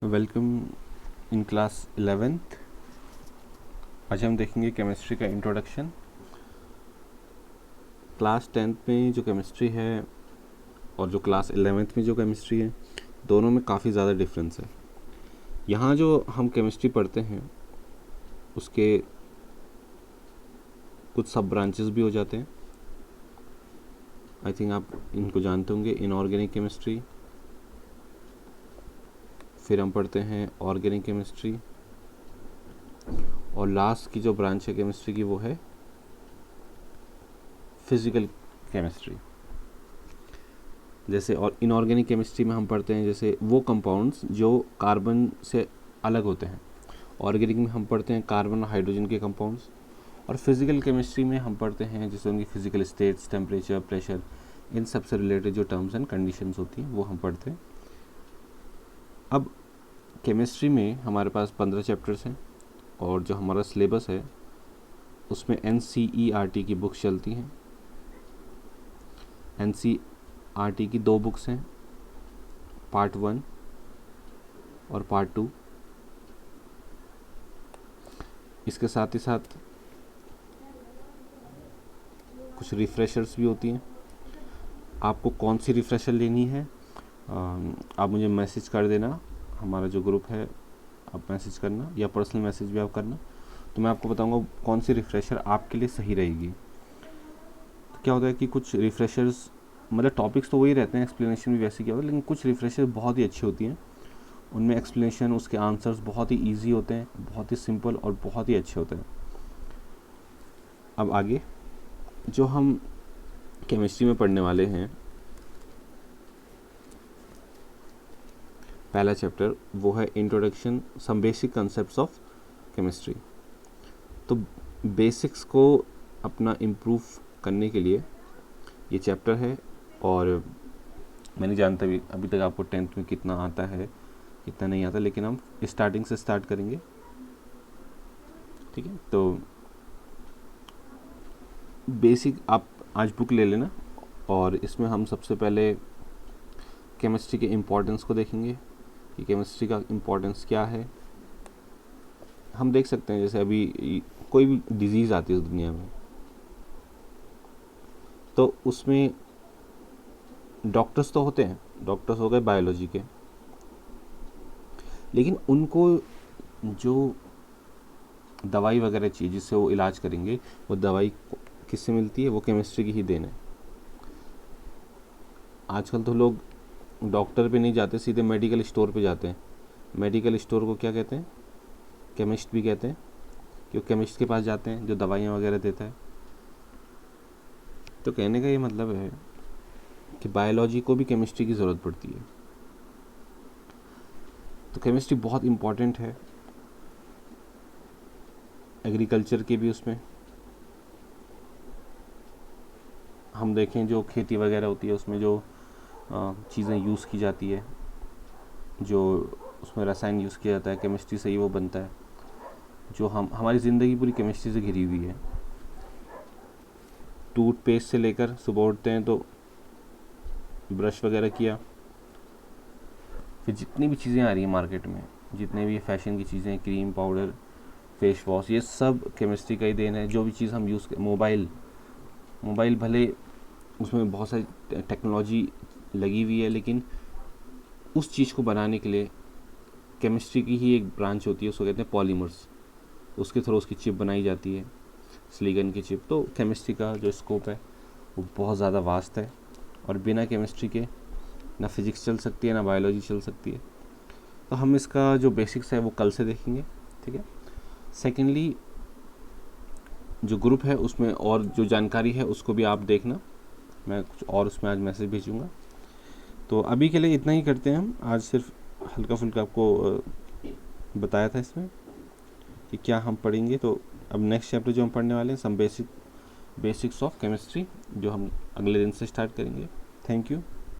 Welcome in class 11th। आज हम देखेंगे केमिस्ट्री का इंट्रोडक्शन। क्लास 10th में जो केमिस्ट्री है और जो क्लास 11th में जो केमिस्ट्री है, दोनों में काफ़ी ज़्यादा डिफरेंस है। यहाँ जो हम केमिस्ट्री पढ़ते हैं उसके कुछ सब ब्रांचेस भी हो जाते हैं। आई थिंक आप इनको जानते होंगे, इनऑर्गेनिक केमिस्ट्री, फिर हम पढ़ते हैं ऑर्गेनिक केमिस्ट्री, और लास्ट की जो ब्रांच है केमिस्ट्री की वो है फिज़िकल केमिस्ट्री। जैसे और इनऑर्गेनिक केमिस्ट्री में हम पढ़ते हैं जैसे वो कंपाउंड्स जो कार्बन से अलग होते हैं। ऑर्गेनिक में हम पढ़ते हैं कार्बन और हाइड्रोजन के कंपाउंड्स। और फिज़िकल केमिस्ट्री में हम पढ़ते हैं जैसे उनकी फिज़िकल स्टेट्स, टेम्परेचर, प्रेशर, इन सब से रिलेटेड जो टर्म्स एंड कंडीशंस होती हैं वो हम पढ़ते हैं। अब केमिस्ट्री में हमारे पास 15 चैप्टर्स हैं और जो हमारा सिलेबस है उसमें NCERT की बुक्स चलती हैं। NCERT की 2 बुक्स हैं, पार्ट 1 और पार्ट 2। इसके साथ ही साथ कुछ रिफ़्रेशर्स भी होती हैं। आपको कौन सी रिफ़्रेशर लेनी है आप मुझे मैसेज कर देना, हमारा जो ग्रुप है आप मैसेज करना या पर्सनल मैसेज भी आप करना, तो मैं आपको बताऊंगा कौन सी रिफ़्रेशर आपके लिए सही रहेगी। तो क्या होता है कि कुछ रिफ़्रेशर्स मतलब टॉपिक्स तो वही रहते हैं, एक्सप्लेनेशन भी वैसे क्या होता है, लेकिन कुछ रिफ़्रेशर बहुत ही अच्छी होती हैं। उनमें एक्सप्लेनेशन, उसके आंसर्स बहुत ही ईजी होते हैं, बहुत ही सिंपल और बहुत ही अच्छे होते हैं। अब आगे जो हम केमिस्ट्री में पढ़ने वाले हैं, पहला चैप्टर वो है introduction some basic concepts of chemistry. तो बेसिक्स को अपना इम्प्रूव करने के लिए ये चैप्टर है। और मैं नहीं जानता अभी तक आपको 10th में कितना आता है कितना नहीं आता, लेकिन हम स्टार्टिंग से स्टार्ट करेंगे, ठीक है। तो बेसिक आप आज बुक ले लेना और इसमें हम सबसे पहले केमिस्ट्री के इम्पोर्टेंस को देखेंगे कि केमिस्ट्री का इम्पोर्टेंस क्या है। हम देख सकते हैं जैसे अभी कोई भी डिजीज़ आती है इस दुनिया में तो उसमें डॉक्टर्स तो होते हैं, डॉक्टर्स हो गए बायोलॉजी के, लेकिन उनको जो दवाई वगैरह चाहिए जिससे वो इलाज करेंगे, वो दवाई किससे मिलती है? वो केमिस्ट्री की ही देन है। आजकल तो लोग डॉक्टर पे नहीं जाते, सीधे मेडिकल स्टोर पे जाते हैं। मेडिकल स्टोर को क्या कहते हैं? केमिस्ट भी कहते हैं, क्योंकि केमिस्ट के पास जाते हैं जो दवाइयाँ वगैरह देता है। तो कहने का ये मतलब है कि बायोलॉजी को भी केमिस्ट्री की ज़रूरत पड़ती है। तो केमिस्ट्री बहुत इम्पॉर्टेंट है, एग्रीकल्चर के भी उसमें हम देखें जो खेती वगैरह होती है उसमें जो चीज़ें यूज़ की जाती है, जो उसमें रसायन यूज़ किया जाता है, केमिस्ट्री से ही वो बनता है। जो हमारी ज़िंदगी पूरी केमिस्ट्री से घिरी हुई है। टूथपेस्ट से लेकर सुबह उठते हैं तो ब्रश वगैरह किया, फिर जितनी भी चीज़ें आ रही हैं मार्केट में, जितने भी फैशन की चीज़ें, क्रीम, पाउडर, फेस वॉश, ये सब केमिस्ट्री का ही देन है। जो भी चीज़ हम यूज़ मोबाइल भले उसमें बहुत सारी टेक्नोलॉजी लगी हुई है, लेकिन उस चीज़ को बनाने के लिए केमिस्ट्री की ही एक ब्रांच होती है, उसको कहते हैं पॉलीमर्स। उसके थ्रू उसकी चिप बनाई जाती है, सिलिकॉन की चिप। तो केमिस्ट्री का जो स्कोप है वो बहुत ज़्यादा वास्ट है, और बिना केमिस्ट्री के ना फिज़िक्स चल सकती है ना बायोलॉजी चल सकती है। तो हम इसका जो बेसिक्स है वो कल से देखेंगे, ठीक है। सेकेंडली जो ग्रुप है उसमें और जो जानकारी है उसको भी आप देखना, मैं कुछ और उसमें आज मैसेज भेजूँगा। तो अभी के लिए इतना ही करते हैं हम। आज सिर्फ हल्का फुल्का आपको बताया था इसमें कि क्या हम पढ़ेंगे। तो अब नेक्स्ट चैप्टर जो हम पढ़ने वाले हैं, सम बेसिक्स ऑफ केमिस्ट्री, जो हम अगले दिन से स्टार्ट करेंगे। Thank you.